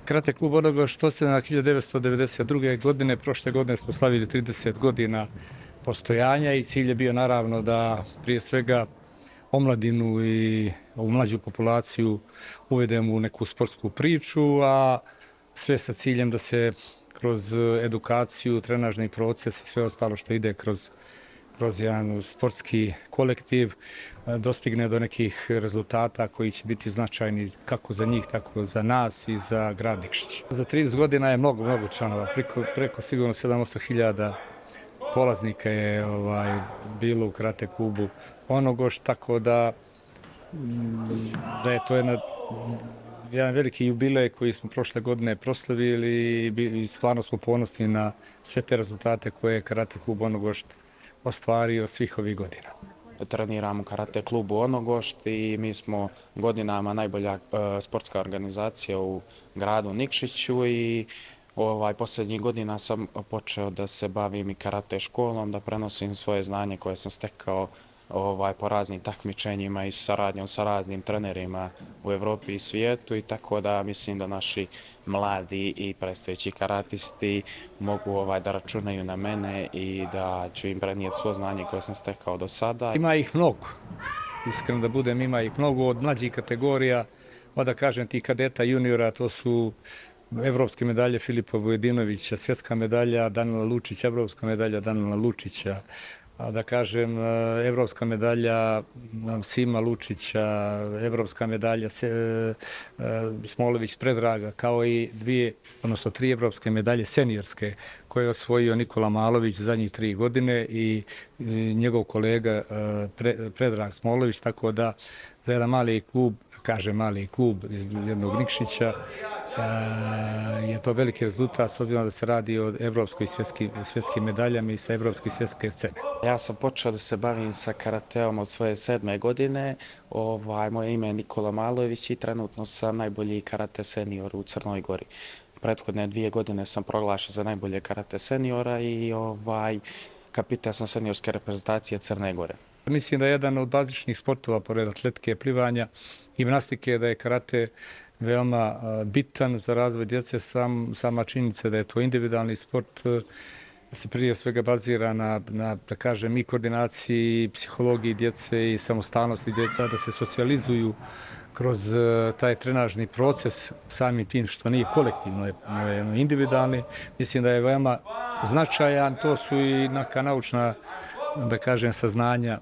Karate klub onoga što se na 1992. godine, prošle godine smo slavili 30 godina postojanja i cilj je bio naravno da prije svega omladinu i ovu mlađu populaciju uvedemo u neku sportsku priču, a sve sa ciljem da se kroz edukaciju, trenažni proces i sve ostalo što ide kroz jedan sportski kolektiv dostigne do nekih rezultata koji će biti značajni kako za njih, tako za nas i za grad Nikšić. Za 30 godina je mnogo članova, preko sigurno 7-8 hiljada polaznika je bilo u karate klubu Onogoš, tako da je to jedan veliki jubilej koji smo prošle godine proslavili i stvarno smo ponosni na sve te rezultate koje je karate klub Onogošt ostvario svih ovih godina. Treniram u karate klubu Onogošt i mi smo godinama najbolja sportska organizacija u gradu Nikšiću i posljednjih godina sam počeo da se bavim i karate školom, da prenosim svoje znanje koje sam stekao po raznim takmičenjima i saradnjom sa raznim trenerima u Evropi i svijetu, i tako da mislim da naši mladi i predstojeći karatisti mogu da računaju na mene i da ću im prenijeti svo znanje koje sam stekao do sada. Ima ih mnogo, iskreno da budem, ima ih mnogo od mlađih kategorija, da kažem ti kadeta juniora, to su evropske medalje Filipa Vujedinovića, svjetska medalja Danila Lučića, evropska medalja Danila Lučića, da kažem, evropska medalja Sima Lučića, evropska medalja Smolović Predraga, kao i tri evropske medalje seniorske koje je osvojio Nikola Malović zadnjih 3 godine i njegov kolega Predrag Smolović, tako da za jedan mali klub, kažem mali klub iz jednog Nikšića, je to veliki rezultat s obzirom da se radi o evropskoj i svjetskim medaljama i sa evropske i svjetske scene. Ja sam počeo da se bavim sa karateom od svoje 7. godine. Moje ime je Nikola Malović i trenutno sam najbolji karate senior u Crnoj Gori. Prethodne 2 godine sam proglašen za najbolje karate seniora i kapitan sam seniorske reprezentacije Crne Gore. Mislim da je jedan od bazičnih sportova, pored atletike, plivanja, gimnastike, da je karate veoma bitan za razvoj djece. Sama činjenica da je to individualni sport se prije svega bazira na, da kažem, i koordinaciji, i psihologiji djece i samostalnosti djeca, da se socijalizuju kroz taj trenažni proces samim tim što nije kolektivno, je individualni. Mislim da je veoma značajan. To su i neka naučna, da kažem, saznanja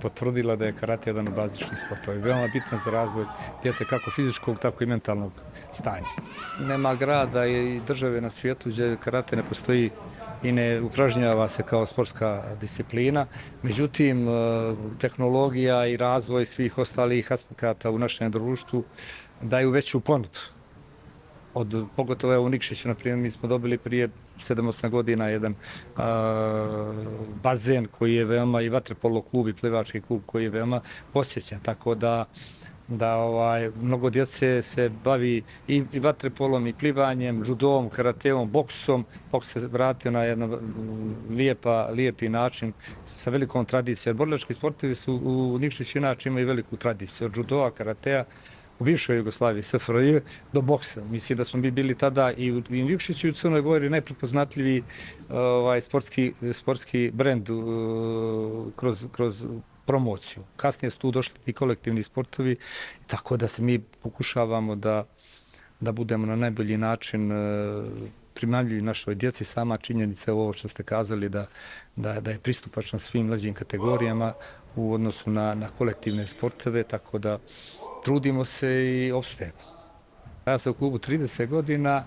potvrdila da je karate jedan od bazičnih sportova i veoma bitan za razvoj djece kako fizičkog, tako i mentalnog stanja. Nema grada i države na svijetu gdje karate ne postoji i ne upražnjava se kao sportska disciplina. Međutim, tehnologija i razvoj svih ostalih aspekata u našem društvu daju veću ponudu. Pogotovo u Nikšiću, na primjer, mi smo dobili prije 7-8 godina jedan bazen koji je veoma, i vaterpolo klub i plivački klub koji je veoma posjećen, tako da mnogo djece se bavi i vaterpolom i plivanjem, judom, karateom, boksom. Boks se vratio na jedan lijepi način sa velikom tradicijom. Borilački sportovi su u Nikšiću inače imaju veliku tradiciju, od judoa, karatea, u bivšoj Jugoslaviji, SFRJ, do boksa. Mislim da smo mi bili tada i u Nikšiću i u Crnoj Gori najprepoznatljiviji sportski brend kroz promociju. Kasnije su tu došli i kolektivni sportovi, tako da se mi pokušavamo da budemo na najbolji način primamljivi našoj djeci. Sama činjenica ovo što ste kazali da je pristupačno svim mlađim kategorijama u odnosu na kolektivne sportove, tako da trudimo se i opstajemo. Ja sam u klubu 30 godina,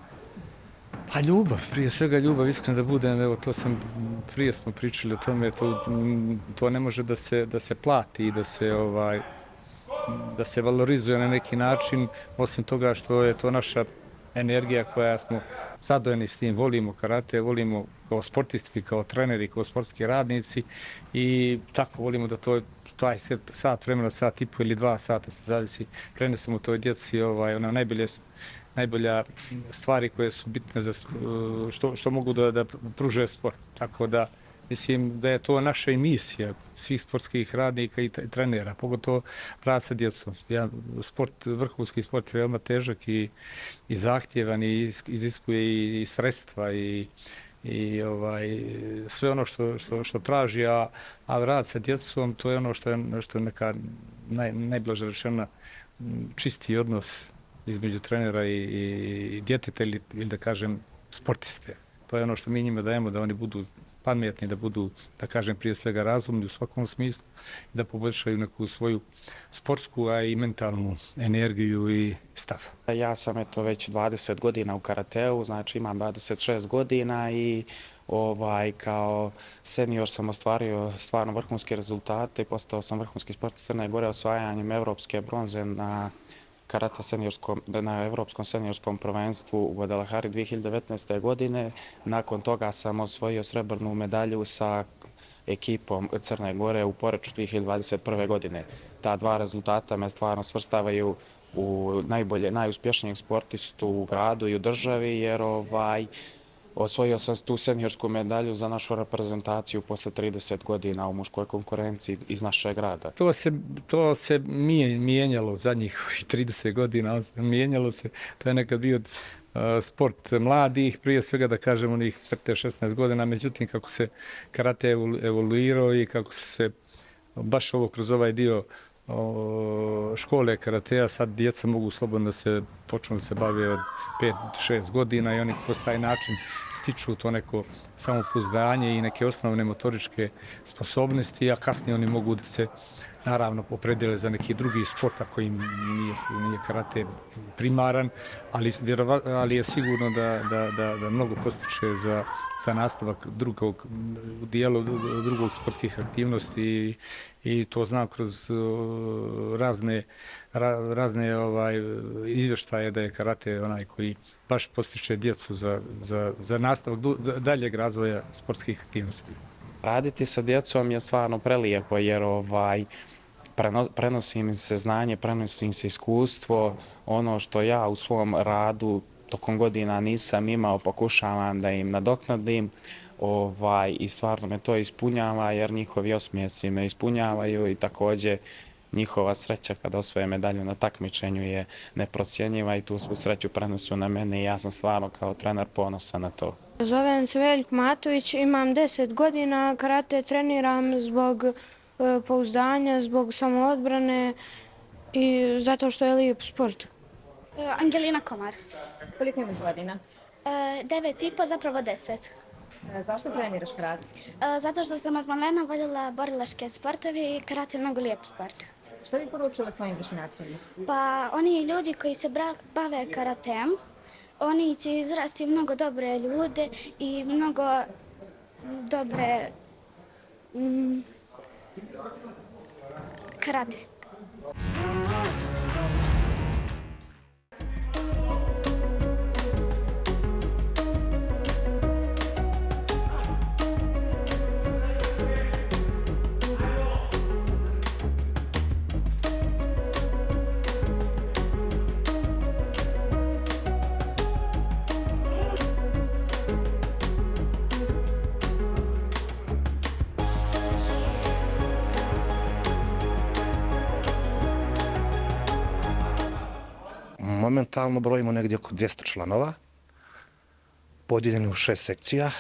a ljubav, prije svega ljubav, iskreno da budem, evo prije smo pričali o tome, to ne može da se plati i da se valorizuje na neki način, osim toga što je to naša energija koja smo zadovoljni s tim, volimo karate, volimo kao sportisti, kao treneri, kao sportski radnici i tako volimo da taj sat vremena, sat i po ili 2 sata, se zavisi, prenesemo toj djeci najbolja stvari koje su bitne za što mogu da pruže sport. Tako da mislim da je to naša emisija svih sportskih radnika i trenera, pogotovo rad sa djecom. Vrhunski sport je veoma težak i zahtjevan i iziskuje i sredstva i sve ono što traži, a rad sa djecom to je ono što je neka najblaže rečena čisti odnos između trenera i djeteta ili da kažem sportiste. To je ono što mi njima dajemo, da oni budu pametni, da budu, da kažem, prije svega razumni u svakom smislu i da poboljšaju neku svoju sportsku, a i mentalnu energiju i stav. Ja sam već 20 godina u karateu, znači imam 26 godina i kao senior sam ostvario stvarno vrhunske rezultate i postao sam vrhunski sportist Crne Gore osvajanjem evropske bronze na Evropskom seniorskom prvenstvu u Guadalajari 2019. godine. Nakon toga sam osvojio srebrnu medalju sa ekipom Crne Gore u Poreču 2021. godine. Ta dva rezultata me stvarno svrstavaju u najuspješnijeg sportistu u gradu i u državi, jer osvojio sam tu seniorsku medalju za našu reprezentaciju posle 30 godina u muškoj konkurenciji iz našeg grada. To se mijenjalo zadnjih 30 godina, mijenjalo se, to je nekad bio sport mladih, prije svega da kažem onih 15-16 godina, međutim kako se karate evoluirao i kako se baš kroz ovaj dio škole karatea, sad djeca mogu slobodno počnu da se bave od 5-6 godina i oni kroz taj način stiču to neko samopouzdanje i neke osnovne motoričke sposobnosti, a kasnije oni mogu da se naravno opredele za neki drugi sport ako im nije karate primaran, ali je sigurno da mnogo postiče za nastavak drugog sportskih aktivnosti i to znam kroz razne izvještaje da je karate onaj koji baš postiče djecu za nastavak daljeg razvoja sportskih aktivnosti. Raditi sa djecom je stvarno prelijepo jer prenosi im se znanje, prenosi im se iskustvo, ono što ja u svom radu tokom godina nisam imao, pokušavam da im nadoknadim i stvarno me to ispunjava jer njihovi osmijesi me ispunjavaju i također njihova sreća kada osvoje medalju na takmičenju je neprocjenjiva i tu svu sreću prenosu na mene i ja sam stvarno kao trener ponosan na to. Zovem se Veljko Matović, imam 10 godina, karate treniram zbog pouzdanja, zbog samoodbrane i zato što je lijep sport. Angelina Komar. Koliko imaš godina? 9,5, zapravo 10. Zašto treniraš karate? Zato što sam od malena voljela borilačke sportove i karate je mnogo lijep sport. Što bi poručila svojim vršnjacima? Pa oni ljudi koji se bave karateom, oni će izrasti mnogo dobre ljude i mnogo dobre karatiste. Momentalno brojimo negdje oko 200 članova, podijeljeni u 6 sekcija.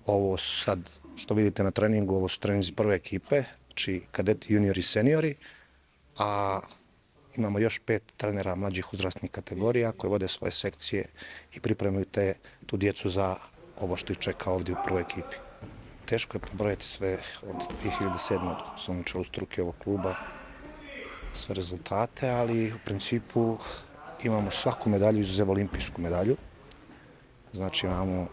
Ovo sad što vidite na treningu, ovo su treninzi prve ekipe, znači kadeti, juniori i seniori, a imamo još 5 trenera mlađih uzrasnih kategorija koji vode svoje sekcije i pripremaju tu djecu za ovo što ih čeka ovdje u prvoj ekipi. Teško je pobrojati sve od 2007. od sam učeo u struke ovog kluba, sve rezultate, ali u principu imamo svaku medalju izuzev olimpijsku medalju. Znači imamo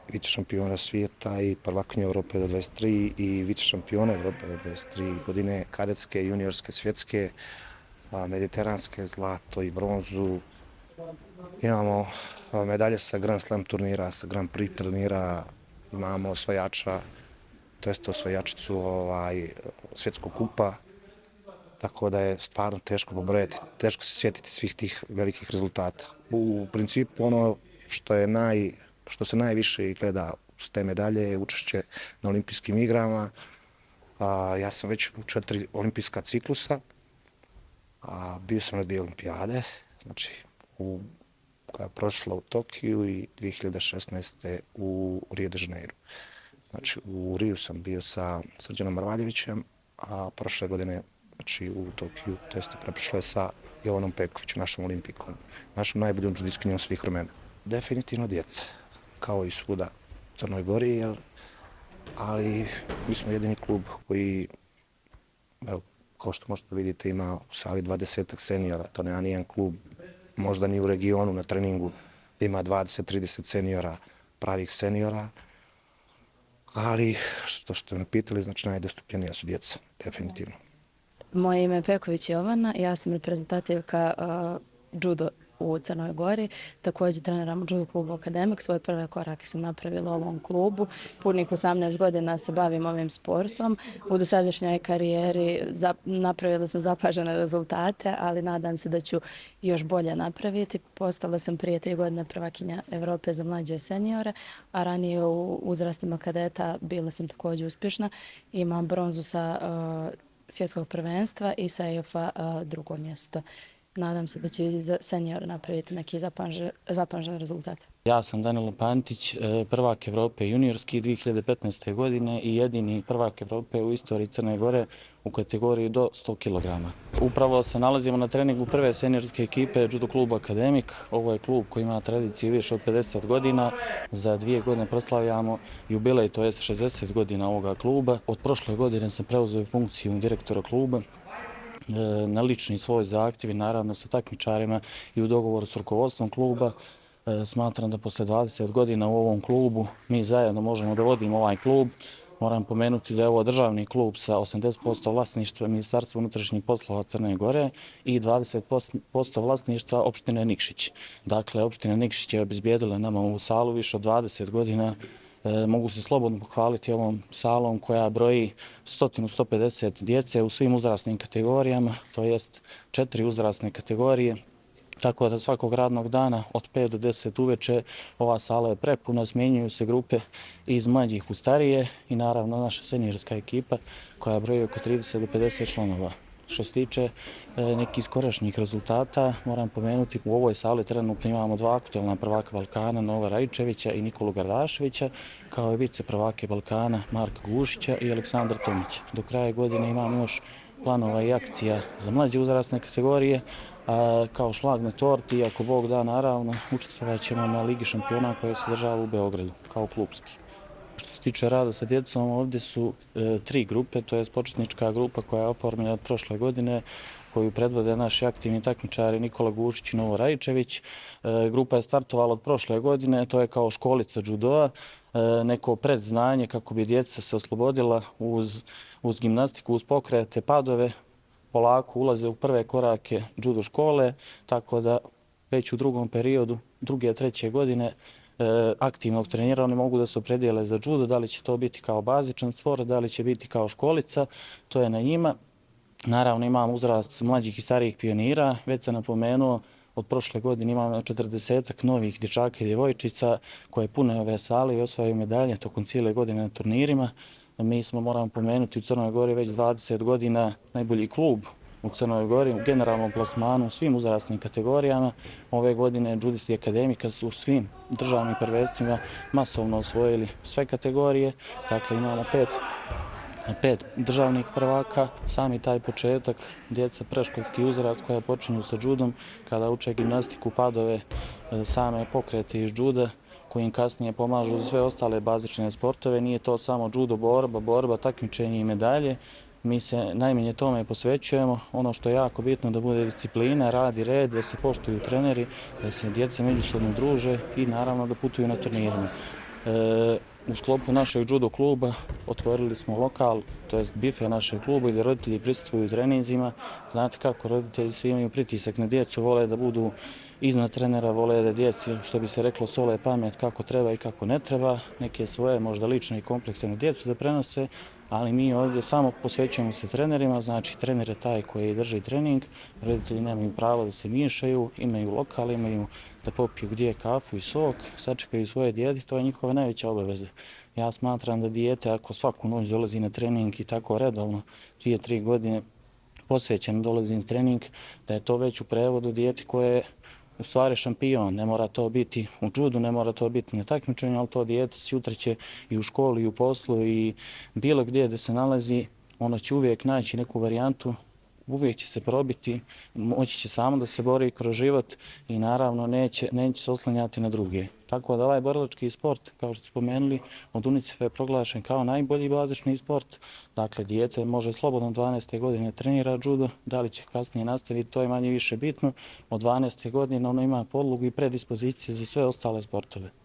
vice šampiona svijeta i prvakinju Europe do 23 i vice šampiona Europe do 23 godine, kadetske, juniorske, svjetske, mediteranske, zlato i bronzu. Imamo medalje sa Grand Slam turnira, sa Grand Prix turnira, imamo osvajača, to jest osvajačicu svjetskog kupa. Tako da je stvarno teško pobrojati, teško se sjetiti svih tih velikih rezultata. U principu ono što se najviše gleda u s te medalje, učešće na olimpijskim igrama. Ja sam već u 4 olimpijska ciklusa, bio sam na 2 olimpijade, znači koja je prošla u Tokiju i 2016. u Rio de Janeiro. Znači u Riju sam bio sa Srđanom Marvaljevićem, a prošle godine znači, u Tokiju teste preprošle sa Jovanom Pekovićem, našom olimpikom, našom najboljom džudistkinjom svih vremena. Definitivno djeca, kao i svuda u Crnoj Gori, ali mi smo jedini klub koji, evo, kao što možete vidjeti, ima u sali 20 seniora. To nema nijedan klub, možda ni u regionu na treningu, ima 20-30 seniora, pravih seniora. Ali, što ste me pitali, znači najdostupljenija su djeca, definitivno. Moje ime je Peković Jovana, ja sam reprezentativka judo u Crnoj Gori. Također treniram u judo klubu Akademik. Svoje prve korake sam napravila u ovom klubu. Punih 18 godina se bavim ovim sportom. U dosadašnjoj karijeri napravila sam zapažene rezultate, ali nadam se da ću još bolje napraviti. Postala sam prije 3 godine prvakinja Evrope za mlađe seniore, a ranije u uzrastima kadeta bila sam također uspješna. Imam bronzu sa svjetskog prvenstva i sa EOF-a 2. mjesto. Nadam se da će i za seniore napraviti neki zapažen rezultat. Ja sam Danilo Pantić, prvak Evrope juniorski 2015. godine i jedini prvak Evrope u istoriji Crne Gore u kategoriji do 100 kg. Upravo se nalazimo na treningu prve seniorske ekipe judo kluba Akademik. Ovo je klub koji ima tradiciju više od 50 godina. Za 2 godine proslavljamo jubilej, to je 60 godina ovoga kluba. Od prošle godine sam preuzeo funkciju direktora kluba na lični svoj zahtjev i naravno sa takmičarima i u dogovoru s rukovodstvom kluba. Smatram da posle 20 godina u ovom klubu mi zajedno možemo da vodimo ovaj klub. Moram pomenuti da je ovo državni klub sa 80% vlasništva Ministarstva unutrašnjih poslova Crne Gore i 20% vlasništva opštine Nikšić. Dakle, opština Nikšić je obezbijedila nama ovu salu više od 20 godina. Mogu se slobodno pohvaliti ovom salom koja broji 100-150 djece u svim uzrasnim kategorijama, to jest 4 uzrasne kategorije. Tako da svakog radnog dana od 5 do 10 uveče ova sala je prepuna, smjenjuju se grupe iz mlađih u starije i naravno naša seniorska ekipa koja broji oko 30 do 50 članova. Što se tiče nekih skorašnjih rezultata, moram pomenuti u ovoj sali trenutno imamo 2 aktualna prvaka Balkana, Nova Rajčevića i Nikolu Gardaševića, kao i vice prvake Balkana Marka Gušića i Aleksandra Tomića. Do kraja godine imamo još planova i akcija za mlađe uzrasne kategorije, kao šlag na torti i ako Bog da, naravno, učestvovat ćemo na Ligi šampiona koja se održava u Beogradu kao klubski. Što se tiče rada sa djecom, ovdje su 3 grupe, to je početnička grupa koja je oformljena od prošle godine, koju predvode naši aktivni takmičari Nikola Gušić i Novo Rajčević. Grupa je startovala od prošle godine, to je kao školica judoa, neko predznanje kako bi djeca se oslobodila uz gimnastiku, uz pokrete, padove, polako ulaze u prve korake judo škole, tako da već u drugom periodu, 2. i 3. godine, aktivnog trenira, oni mogu da se opredijele za judo, da li će to biti kao bazičan sport, da li će biti kao školica, to je na njima. Naravno imamo uzrast mlađih i starijih pionira, već sam napomenuo, od prošle godine imamo 40 novih dječaka i djevojčica koje pune ove sale i osvajaju medalje tokom cijele godine na turnirima. Mi smo, moram pomenuti, u Crnoj Gori već 20 godina najbolji klub u Crnoj Gori, u generalnom plasmanu, u svim uzrasnim kategorijama. Ove godine judisti Akademika su u svim državnim prvenstvima masovno osvojili sve kategorije. Dakle, imamo 5 državnih prvaka. Sami taj početak, djeca preškolski uzrast koja počinju sa judom, kada uče gimnastiku, padove, same pokrete iz juda, koji im kasnije pomažu za sve ostale bazične sportove. Nije to samo judo, borba, takmičenje i medalje. Mi se najmanje tome posvećujemo. Ono što je jako bitno da bude disciplina, rad i red, da se poštuju treneri, da se djeca međusobno druže i naravno da putuju na turnirima. U sklopu našeg judo kluba otvorili smo lokal, to jest bife našeg kluba gdje roditelji prisustvuju treninzima. Znate kako roditelji svi imaju pritisak na djecu, vole da budu iznad trenera, vole da djeci, što bi se reklo, sole pamet kako treba i kako ne treba, neke svoje možda lične i komplekse na djecu da prenose, ali mi ovdje samo posvećujemo se trenerima, znači trener je taj koji drži trening, roditelji nemaju pravo da se miješaju, imaju lokal, imaju da popiju gdje kafu i sok, sačekaju svoje dijete, to je njihova najveća obaveza. Ja smatram da dijete ako svaku noć dolazi na trening i tako redovno 2-3 godine posvećeno dolazi na trening, da je to već u prevodu dijete koje je u stvari šampion. Ne mora to biti u judu, ne mora to biti na takmičenju, ali to dijete sutra će i u školi, i u poslu i bilo gdje da se nalazi, ono će uvijek naći neku varijantu, uvijek će se probiti, moći će samo da se bori kroz život i naravno neće se oslanjati na druge. Tako da ovaj borilački sport, kao što ste spomenuli, od UNICEF-a je proglašen kao najbolji bazični sport. Dakle, dijete može slobodno 12. godine trenira judo, da li će kasnije nastaviti, to je manje više bitno. Od 12. godine ono ima podlogu i predispozicije za sve ostale sportove.